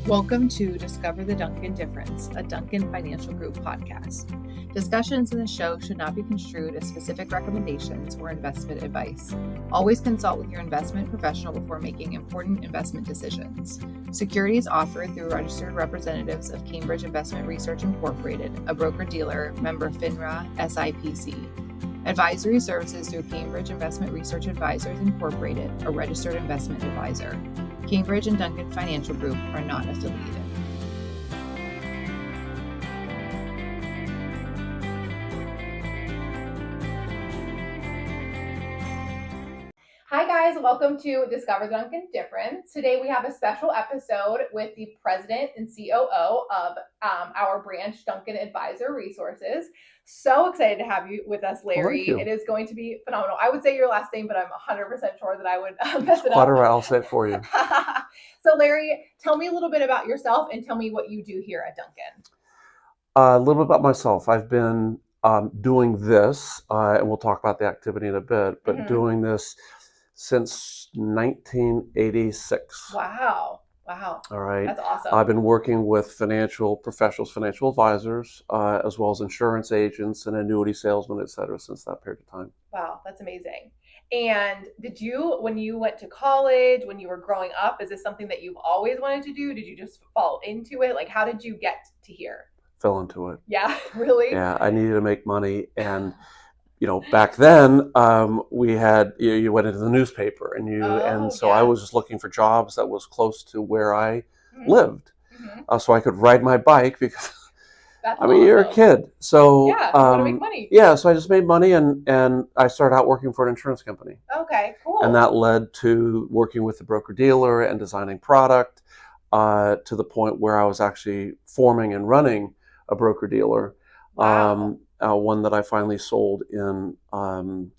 Welcome to Discover the Duncan Difference, a Duncan Financial Group podcast. Discussions in the show should not be construed as specific recommendations or investment advice. Always consult with your investment professional before making important investment decisions. Securities offered through registered representatives of Cambridge Investment Research Incorporated, a broker-dealer, member FINRA, SIPC. Advisory services through Cambridge Investment Research Advisors Incorporated, a registered investment advisor. Cambridge and Duncan Financial Group are not affiliated. Hi guys, welcome to Discover the Duncan Difference. Today we have a special episode with the president and COO of our branch, Duncan Advisor Resources. So excited to have you with us, Larry. Well, it is going to be phenomenal. I would say your last name, but I'm 100% sure that I would mess it up. Quite all right, I'll say it for you. So Larry, tell me a little bit about yourself and tell me what you do here at Duncan. A little bit about myself. I've been doing this, and we'll talk about the activity in a bit, but doing this since 1986. Wow. All right. That's awesome. I've been working with financial professionals, financial advisors, as well as insurance agents and annuity salesmen, et cetera, since that period of time. Wow, that's amazing. And did you, when you went to college, when you were growing up, is this something that you've always wanted to do? Did you just fall into it? Like, how did you get to here? Fell into it. Yeah, really? Yeah, I needed to make money. And, back then we had, you went into the newspaper so I was just looking for jobs that was close to where I lived. So I could ride my bike because That's awesome. You're a kid. So yeah, you want to make money. Yeah, so I just made money and I started out working for an insurance company. Okay, cool. And that led to working with the broker-dealer and designing product to the point where I was actually forming and running a broker-dealer. Wow. One that I finally sold in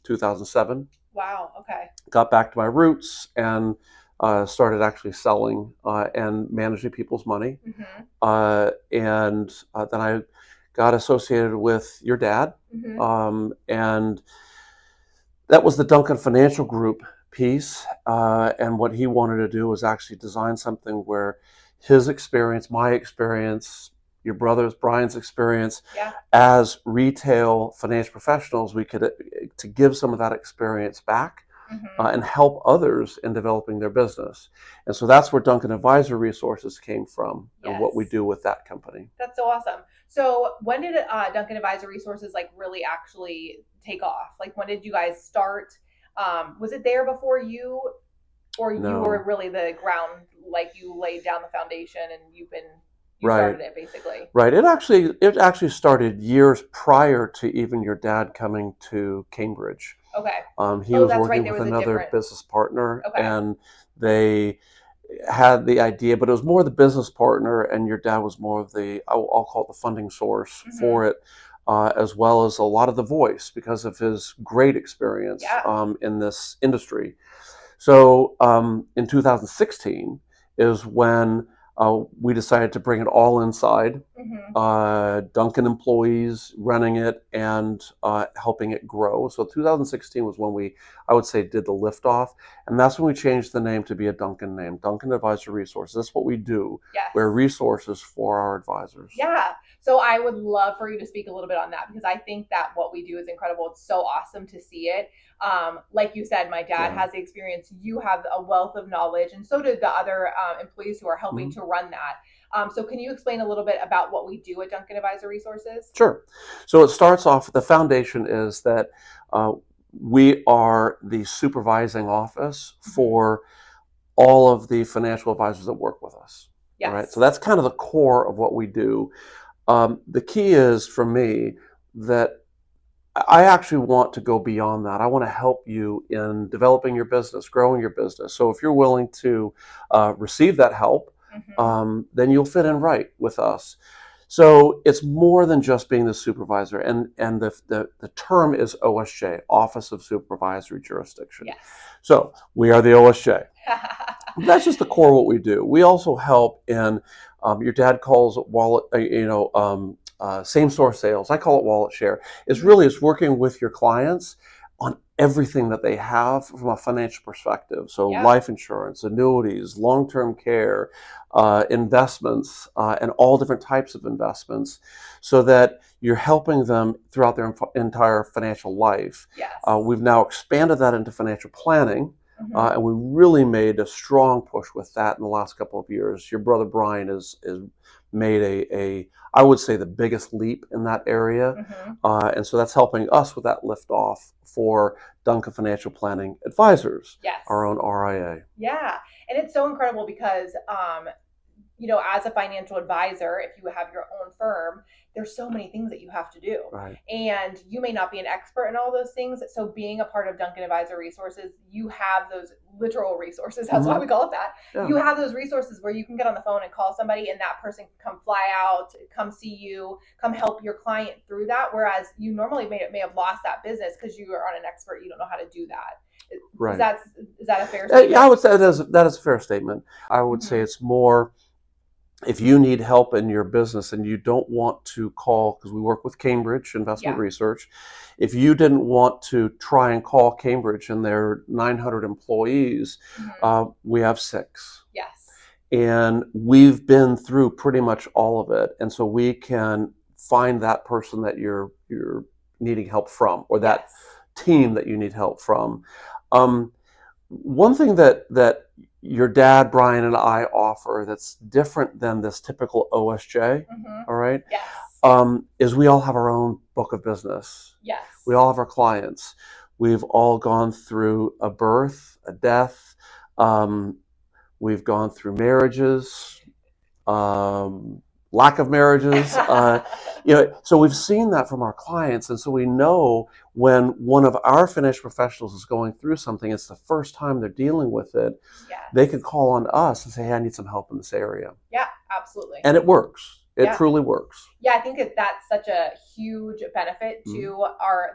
2007. Wow, okay. Got back to my roots and started actually selling and managing people's money. And then I got associated with your dad. And that was the Duncan Financial Group piece. And what he wanted to do was actually design something where his experience, my experience, your brother's, Brian's experience as retail financial professionals, we could to give some of that experience back and help others in developing their business. And so that's where Duncan Advisor Resources came from and what we do with that company. That's so awesome. So when did Duncan Advisor Resources really actually take off? Like, when did you guys start? Was it there before you, or you were really the ground, like you laid down the foundation and you started it basically? Right. It actually started years prior to even your dad coming to Cambridge. Okay. He was working with another business partner, and they had the idea, but it was more the business partner, and your dad was more of the, I'll call it the funding source for it, as well as a lot of the voice because of his great experience in this industry. So in 2016 is when we decided to bring it all inside, Duncan employees running it and helping it grow. So 2016 was when I would say, did the liftoff. And that's when we changed the name to be a Duncan name, Duncan Advisor Resources. That's what we do. Yes. We're resources for our advisors. Yeah. So I would love for you to speak a little bit on that, because I think that what we do is incredible. It's so awesome to see it. Like you said, my dad has the experience. You have a wealth of knowledge, and so did the other employees who are helping to run that. So can you explain a little bit about what we do at Duncan Advisor Resources? Sure. So it starts off, the foundation is that we are the supervising office for all of the financial advisors that work with us. Yes. Right? So that's kind of the core of what we do. The key is, for me, that I actually want to go beyond that. I want to help you in developing your business, growing your business. So if you're willing to receive that help, then you'll fit in right with us. So it's more than just being the supervisor, and the term is OSJ, Office of Supervisory Jurisdiction. Yes. So we are the OSJ. That's just the core of what we do. We also help in your dad calls it wallet, same store sales. I call it wallet share. It's working with your clients on everything that they have from a financial perspective. So Yeah. life insurance, annuities, long-term care, investments, and all different types of investments, so that you're helping them throughout their entire financial life. Yes. We've now expanded that into financial planning. And we really made a strong push with that in the last couple of years. Your brother Brian has made a I would say the biggest leap in that area. And so that's helping us with that lift off for Duncan Financial Planning Advisors, Yes. our own RIA. Yeah. And it's so incredible because, as a financial advisor, if you have your own firm, there's so many things that you have to do. Right. And you may not be an expert in all those things. So being a part of Duncan Advisor Resources, you have those literal resources. That's why we call it that. Yeah. You have those resources where you can get on the phone and call somebody, and that person can come fly out, come see you, come help your client through that. Whereas you normally may have lost that business because you are not an expert. You don't know how to do that. Right. Is that a fair statement? Yeah, I would say that is a fair statement. I would say it's more, if you need help in your business and you don't want to call, because we work with Cambridge Investment Research, if you didn't want to try and call Cambridge and their 900 employees, we have 6. Yes. And we've been through pretty much all of it. And so we can find that person that you're needing help from, or that team that you need help from. One thing that your dad, Brian, and I offer that's different than this typical OSJ, all right? Yes. Is we all have our own book of business. Yes. We all have our clients. We've all gone through a birth, a death. We've gone through marriages, lack of marriages. So we've seen that from our clients, and so we know when one of our financial professionals is going through something, it's the first time they're dealing with it. Yes. They can call on us and say, "Hey, I need some help in this area." Yeah, absolutely. And it works. It truly works. Yeah, I think that's such a huge benefit to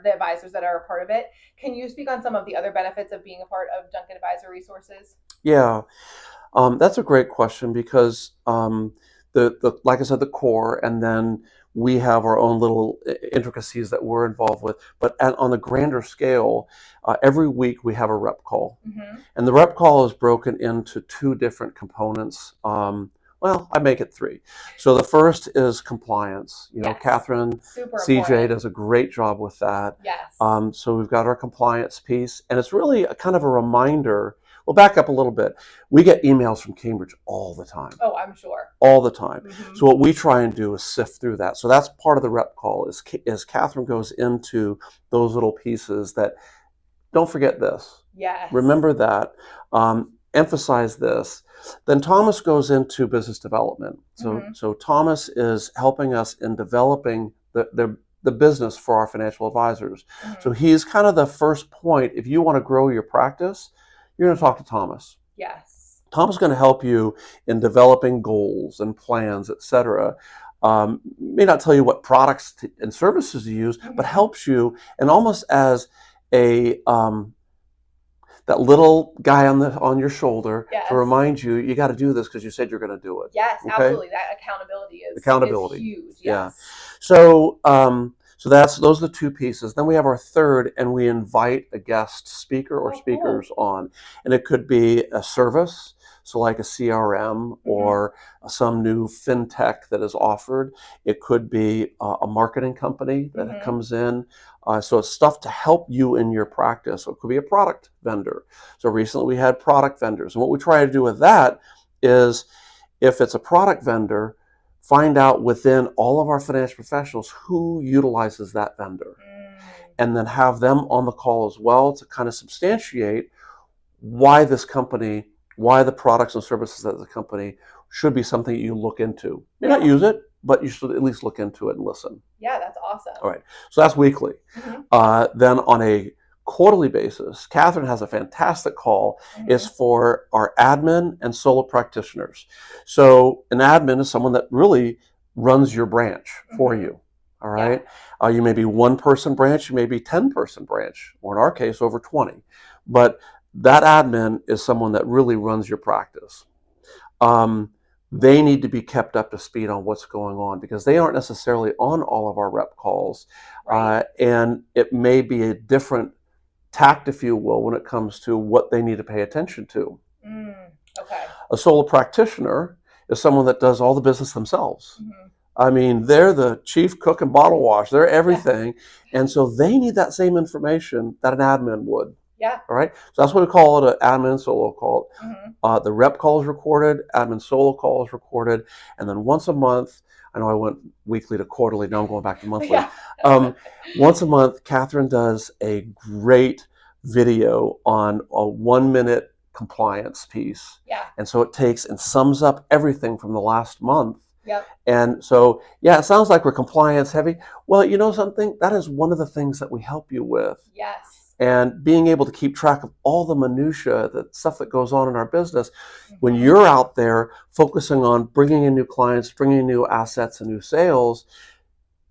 the advisors that are a part of it. Can you speak on some of the other benefits of being a part of Duncan Advisor Resources? Yeah, that's a great question, because the like I said, the core, and then we have our own little intricacies that we're involved with. But on a grander scale, every week we have a rep call, and the rep call is broken into 2 different components. Well, I make it 3. So the first is compliance. Catherine CJ does a great job with that. Yes. So we've got our compliance piece, and it's really a kind of a reminder. Well, back up a little bit. We get emails from Cambridge all the time. Oh, I'm sure. All the time. So what we try and do is sift through that. So that's part of the rep call, is Catherine goes into those little pieces that, don't forget this. Yes. Remember that. Emphasize this. Then Thomas goes into business development. So Thomas is helping us in developing the business for our financial advisors. So he's kind of the first point. If you want to grow your practice, you're going to talk to Thomas. Yes. Thomas is going to help you in developing goals and plans, etc. May not tell you what products and services to use, but helps you, and almost as a that little guy on your shoulder to remind you, you got to do this because you said you're going to do it. Yes, absolutely. That accountability is huge. Yes. Yeah. So those are the 2 pieces. Then we have our third, and we invite a guest speaker or speakers on, and it could be a service, so like a CRM or some new fintech that is offered. It could be a marketing company that comes in. So it's stuff to help you in your practice. So it could be a product vendor. So recently we had product vendors, and what we try to do with that is, if it's a product vendor, find out within all of our financial professionals who utilizes that vendor, and then have them on the call as well to kind of substantiate why this company, why the products and services of the company should be something you look into. You may not use it, but you should at least look into it and listen. Yeah, that's awesome. All right, so that's weekly. Then on a quarterly basis, Catherine has a fantastic call. It's for our admin and solo practitioners. So an admin is someone that really runs your branch for you. All right. Yeah. You may be 1-person branch, you may be 10-person branch, or in our case, over 20. But that admin is someone that really runs your practice. They need to be kept up to speed on what's going on, because they aren't necessarily on all of our rep calls. And it may be a different tact, if you will, when it comes to what they need to pay attention to. Okay. A solo practitioner is someone that does all the business themselves. Mm-hmm. I mean, they're the chief cook and bottle wash. They're everything. Yes. And so they need that same information that an admin would. Yeah. All right. So that's what we call it, an admin solo call. Mm-hmm. The rep call is recorded, admin solo call is recorded. And then once a month, I know I went weekly to quarterly. Now I'm going back to monthly. Yeah. Once a month, Catherine does a great video on a 1-minute compliance piece. Yeah. And so it takes and sums up everything from the last month. Yep. And so, yeah, it sounds like we're compliance heavy. Well, you know something? That is one of the things that we help you with. Yes. And being able to keep track of all the minutia, the stuff that goes on in our business, when you're out there focusing on bringing in new clients, bringing in new assets and new sales,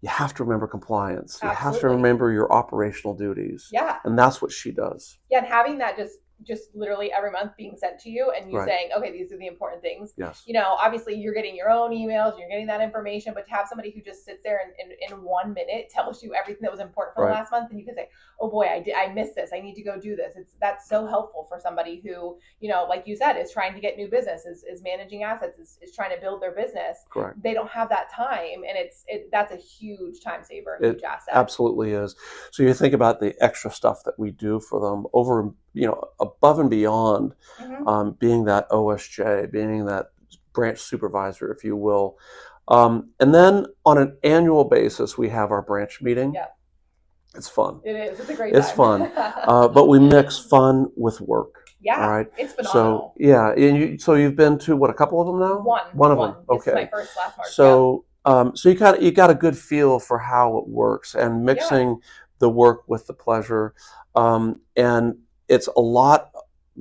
you have to remember compliance. Absolutely. You have to remember your operational duties. Yeah. And that's what she does. Yeah, and having that just literally every month being sent to you and you Right. saying, okay, these are the important things. Yes. You know, obviously you're getting your own emails, you're getting that information, but to have somebody who just sits there and in 1 minute tells you everything that was important for Right. the last month, and you can say, oh boy, I missed this. I need to go do this. That's so helpful for somebody who, you know, like you said, is trying to get new business, is managing assets, is trying to build their business. Correct. They don't have that time, and that's a huge time saver, a huge asset. Absolutely is. So you think about the extra stuff that we do for them over, you know, above and beyond being that OSJ, being that branch supervisor, if you will. And then on an annual basis, we have our branch meeting. Yeah. It's fun. It is. It's a great It's time. fun. But we mix fun with work. Yeah. All right. It's phenomenal. So, yeah. And so you've been to what, a couple of them now? One of them. Okay. This is my first last March. So, so you got a good feel for how it works and mixing the work with the pleasure. And it's a lot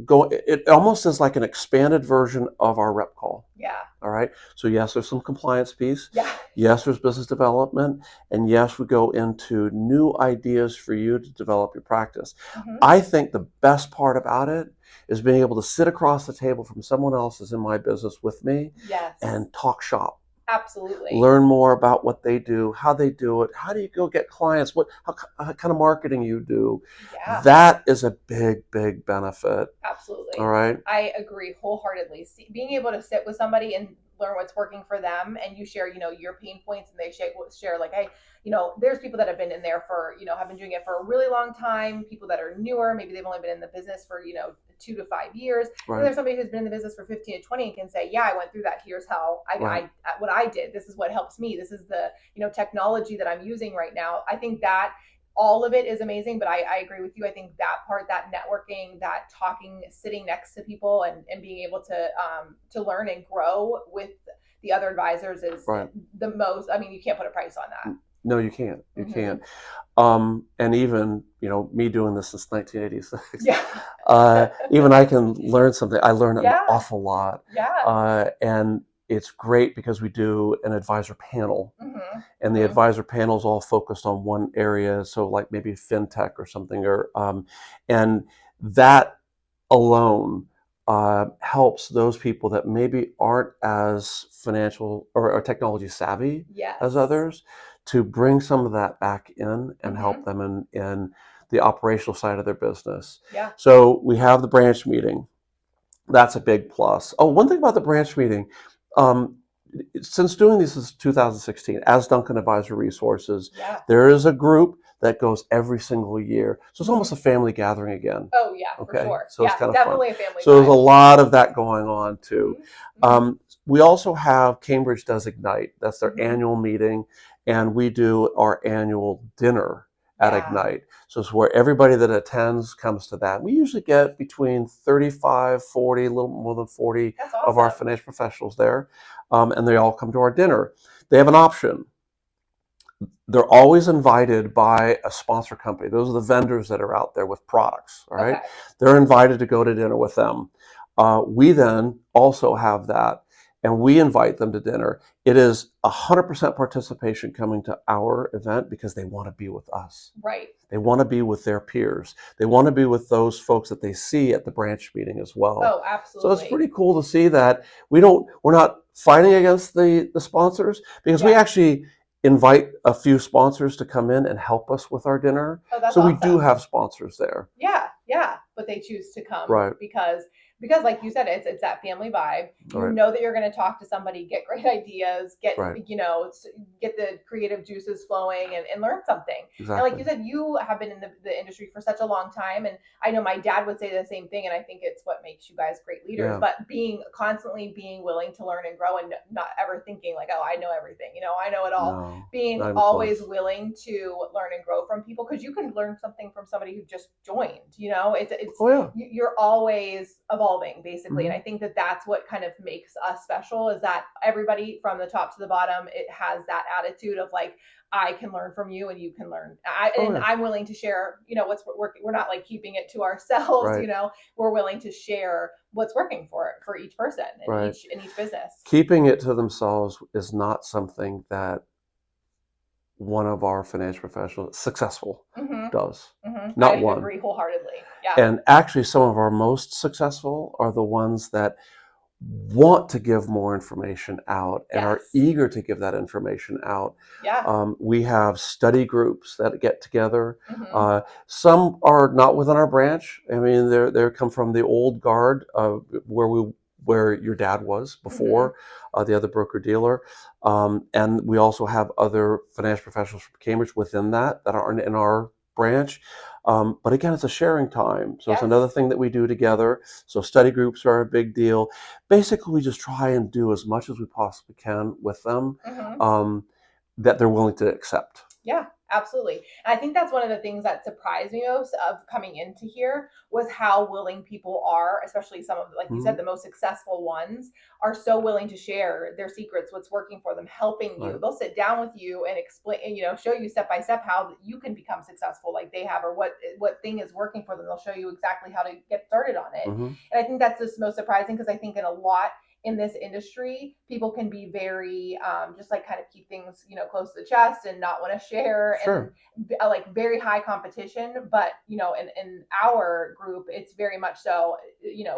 it almost is like an expanded version of our rep call. Yeah. All right. So yes, there's some compliance piece. Yeah. Yes, there's business development. And yes, we go into new ideas for you to develop your practice. I think the best part about it is being able to sit across the table from someone else who's in my business with me. Yes. And talk shop. Absolutely. Learn more about what they do, how they do it, how do you go get clients, what kind of marketing you do. Yeah. That is a big, big benefit. Absolutely. All right. I agree wholeheartedly. Being able to sit with somebody and learn what's working for them, and you share, you know, your pain points, and they share like, hey, you know, there's people that have been in there for, you know, have been doing it for a really long time, people that are newer, maybe they've only been in the business for, you know, 2 to 5 years. Right. And there's somebody who's been in the business for 15 to 20 and can say, yeah, I went through that. Here's how what I did. This is what helps me. This is the, you know, technology that I'm using right now. I think that all of it is amazing, but I agree with you. I think that part, that networking, that talking, sitting next to people and being able to learn and grow with the other advisors is the most, I mean, you can't put a price on that. No, you can't. You can't. And even, you know, me doing this since 1986, even I can learn something. I learn an awful lot. Yeah. And it's great because we do an advisor panel, and the advisor panel is all focused on one area. So like maybe fintech or something, and that alone helps those people that maybe aren't as financial or technology savvy as others to bring some of that back in and help them in the operational side of their business. Yeah. So we have the branch meeting. That's a big plus. Oh, one thing about the branch meeting, since doing this since 2016 as Duncan Advisor Resources, there is a group that goes every single year. So it's almost a family gathering again. Oh yeah, for sure. So it's kind of definitely fun. A family. So there's a lot of that going on too. We also have Cambridge Does Ignite. That's their annual meeting, and we do our annual dinner at Ignite. So it's where everybody that attends comes to that. We usually get between 35, 40, a little more than 40 of our financial professionals there, and they all come to our dinner. They have an option. They're always invited by a sponsor company. Those are the vendors that are out there with products, all right? They're invited to go to dinner with them. We then also have that, and we invite them to dinner. It is 100% participation coming to our event because they want to be with us. Right. They want to be with their peers. They want to be with those folks that they see at the branch meeting as well. Oh, absolutely. So it's pretty cool to see that we're not fighting against the sponsors, because we actually invite a few sponsors to come in and help us with our dinner. Oh, that's so awesome. We do have sponsors there. Yeah, but they choose to come Right. because like you said, it's that family vibe. You Right. know that you're going to talk to somebody, get great ideas, get Right. get the creative juices flowing, and learn something. Exactly. And like you said, you have been in the industry for such a long time, and I know my dad would say the same thing, and I think it's what makes you guys great leaders. Yeah. But constantly being willing to learn and grow, and not ever thinking like, oh, I know everything, I know it all. No, being always willing to learn and grow from people, because you can learn something from somebody who just joined. It's Oh, yeah. You're always evolving, basically. Mhm. And I think that that's what kind of makes us special, is that everybody from the top to the bottom, it has that attitude of like, I can learn from you and you can learn. I'm willing to share, what's working. We're not like keeping it to ourselves, Right. We're willing to share what's working for each person in Right. each business. Keeping it to themselves is not something that one of our financial professionals, successful, does. Not I one. agree wholeheartedly. Yeah. And actually, some of our most successful are the ones that want to give more information out and are eager to give that information out. Yeah. We have study groups that get together. Some are not within our branch. I mean, they come from the old guard where your dad was before, the other broker dealer. And we also have other financial professionals from Cambridge within that aren't in our branch. But again, it's a sharing time. So it's another thing that we do together. So study groups are a big deal. Basically, we just try and do as much as we possibly can with them that they're willing to accept. Yeah, absolutely. And I think that's one of the things that surprised me most of coming into here, was how willing people are, especially some of, like you said, the most successful ones are so willing to share their secrets, what's working for them, helping you. They'll sit down with you and explain, and, show you step by step how you can become successful like they have, or what thing is working for them. They'll show you exactly how to get started on it. And I think that's just most surprising, because I think in this industry, people can be very just like kind of keep things close to the chest and not want to share. Sure. And like very high competition. But in our group, it's very much so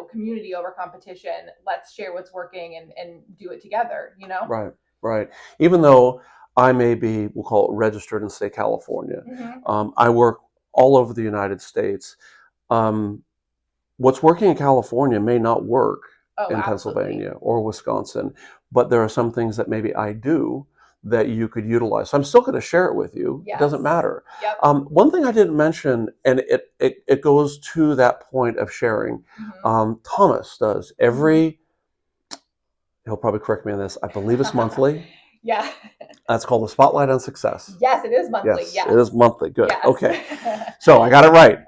community over competition. Let's share what's working and do it together. Right. Even though I may be, we'll call it registered in, say, California, I work all over the United States. What's working in California may not work in Pennsylvania or Wisconsin, but there are some things that maybe I do that you could utilize. So I'm still going to share it with you. It doesn't matter. One thing I didn't mention, and it goes to that point of sharing. Thomas does every, he'll probably correct me on this, I believe it's monthly. That's called the Spotlight on Success. Yes, it is monthly. Yes, it is monthly. Good. Yes. Okay. So I got it right.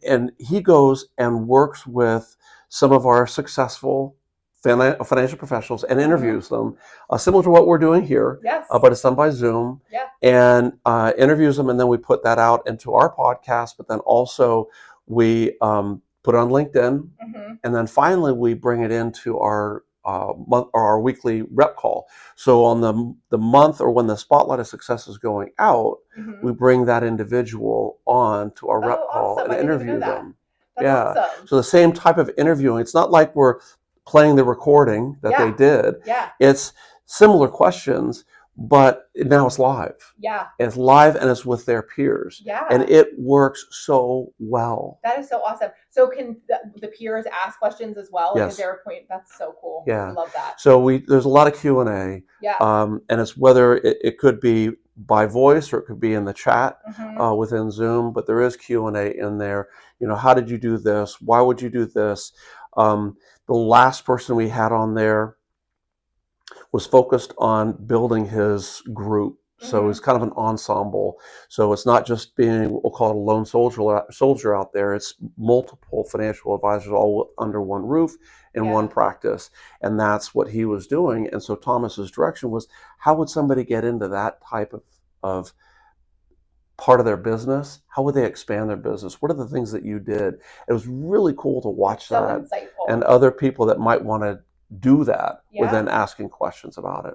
And he goes and works with some of our successful financial professionals and interviews them, similar to what we're doing here. But it's done by Zoom. And interviews them, and then we put that out into our podcast. But then also we put it on LinkedIn, and then finally we bring it into our our weekly rep call. So on the month, or when the Spotlight of Success is going out, we bring that individual on to our rep call and interview them. That's awesome. So the same type of interviewing. It's not like we're playing the recording that they did. It's similar questions, but now it's live. It's live, and it's with their peers. And it works so well. That is so awesome. So can the peers ask questions as well? Like, is there a point? That's so cool. I love that. So there's a lot of Q&A. And it's whether it could be by voice or it could be in the chat within Zoom, but there is Q&A in there. How did you do this? Why would you do this? The last person we had on there was focused on building his group. So it's kind of an ensemble. So it's not just being what we'll call a lone soldier out there. It's multiple financial advisors all under one roof in one practice. And that's what he was doing. And so Thomas's direction was, how would somebody get into that type of part of their business? How would they expand their business? What are the things that you did? It was really cool to watch that. Insightful. And other people that might want to do that were then asking questions about it.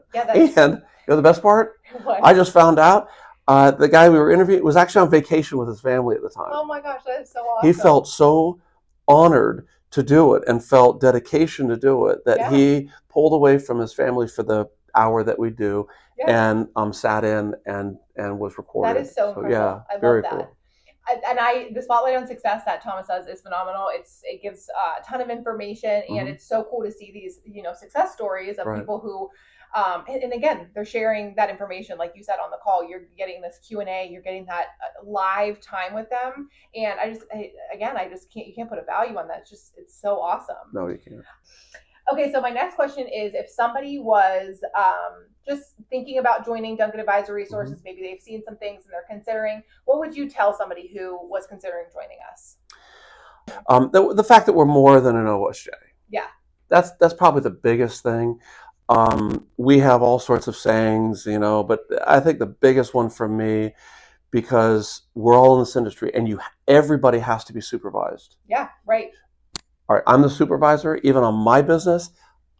And the best part, I just found out the guy we were interviewing was actually on vacation with his family at the time. Oh my gosh, that is so awesome. He felt so honored to do it and felt dedication to do it that he pulled away from his family for the hour that we do, Yeah. and sat in and was recorded. That is so incredible. Yeah, I love very that. cool. The spotlight on success that Thomas does is phenomenal. It gives a ton of information, and it's so cool to see these success stories of people who, and again, they're sharing that information like you said on the call. You're getting this Q&A, you're getting that live time with them, and I just can't, you can't put a value on that. It's so awesome. No, you can't. Okay, so my next question is, if somebody was just thinking about joining Duncan Advisor Resources, maybe they've seen some things and they're considering, what would you tell somebody who was considering joining us? The fact that we're more than an OSJ. Yeah. That's probably the biggest thing. We have all sorts of sayings, but I think the biggest one for me, because we're all in this industry and everybody has to be supervised. Yeah, right. All right, I'm the supervisor. Even on my business,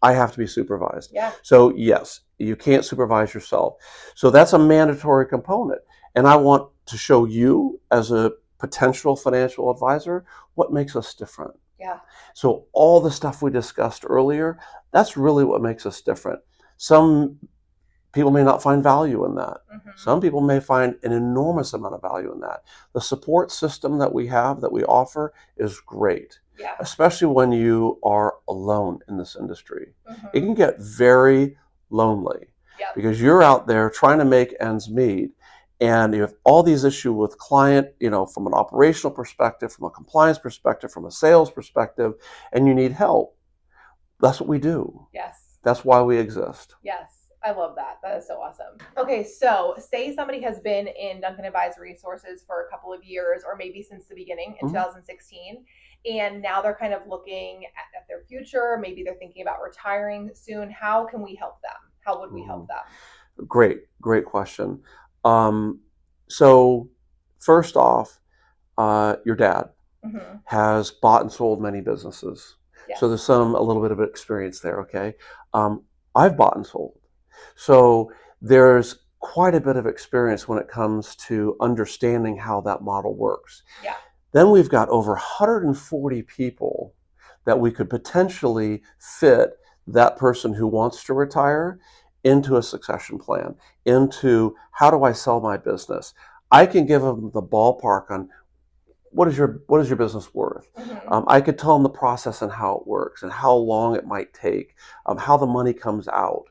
I have to be supervised. Yeah. So yes, you can't supervise yourself. So that's a mandatory component. And I want to show you as a potential financial advisor what makes us different. Yeah. So all the stuff we discussed earlier, that's really what makes us different. Some people may not find value in that. Some people may find an enormous amount of value in that. The support system that we have, that we offer, is great. Yeah. Especially when you are alone in this industry. It can get very lonely because you're out there trying to make ends meet, and you have all these issues with client, from an operational perspective, from a compliance perspective, from a sales perspective, and you need help. That's what we do. Yes. That's why we exist. Yes. I love that. That is so awesome. Okay, so say somebody has been in Duncan Advisor Resources for a couple of years, or maybe since the beginning in 2016, and now they're kind of looking at their future. Maybe they're thinking about retiring soon. How can we help them? How would we help them? Great question. So first off, your dad has bought and sold many businesses. Yes. So there's a little bit of experience there, okay? I've bought and sold. So there's quite a bit of experience when it comes to understanding how that model works. Yeah. Then we've got over 140 people that we could potentially fit that person who wants to retire into a succession plan, into how do I sell my business. I can give them the ballpark on what is your business worth. I could tell them the process and how it works and how long it might take, how the money comes out.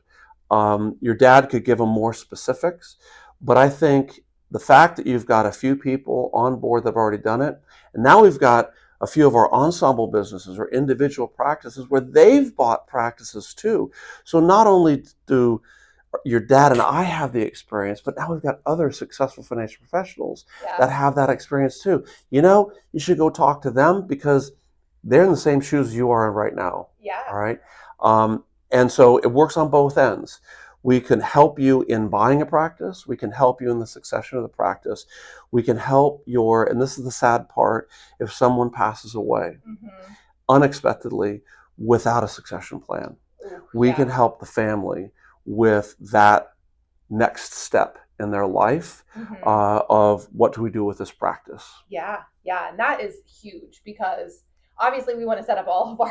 Your dad could give them more specifics, but I think the fact that you've got a few people on board that have already done it, and now we've got a few of our ensemble businesses or individual practices where they've bought practices too. So not only do your dad and I have the experience, but now we've got other successful financial professionals that have that experience too. You should go talk to them because they're in the same shoes you are in right now. Yeah. All right. And so it works on both ends. We can help you in buying a practice. We can help you in the succession of the practice. We can help and this is the sad part, if someone passes away unexpectedly without a succession plan. We can help the family with that next step in their life of what do we do with this practice. Yeah. And that is huge because obviously we want to set up all of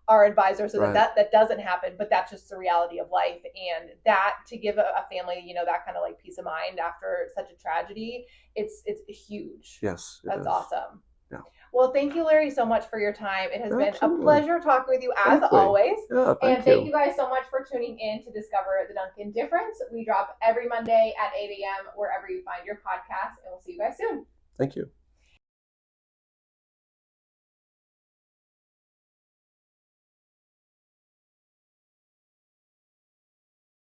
our advisors so that doesn't happen, but that's just the reality of life. And that to give a family, that kind of like peace of mind after such a tragedy, it's huge. Yes. That's awesome. Yeah. Well, thank you, Larry, so much for your time. It has been a pleasure talking with you as always. Yeah, thank you guys so much for tuning in to discover the Duncan Difference. We drop every Monday at 8 a.m. wherever you find your podcast, and we'll see you guys soon. Thank you.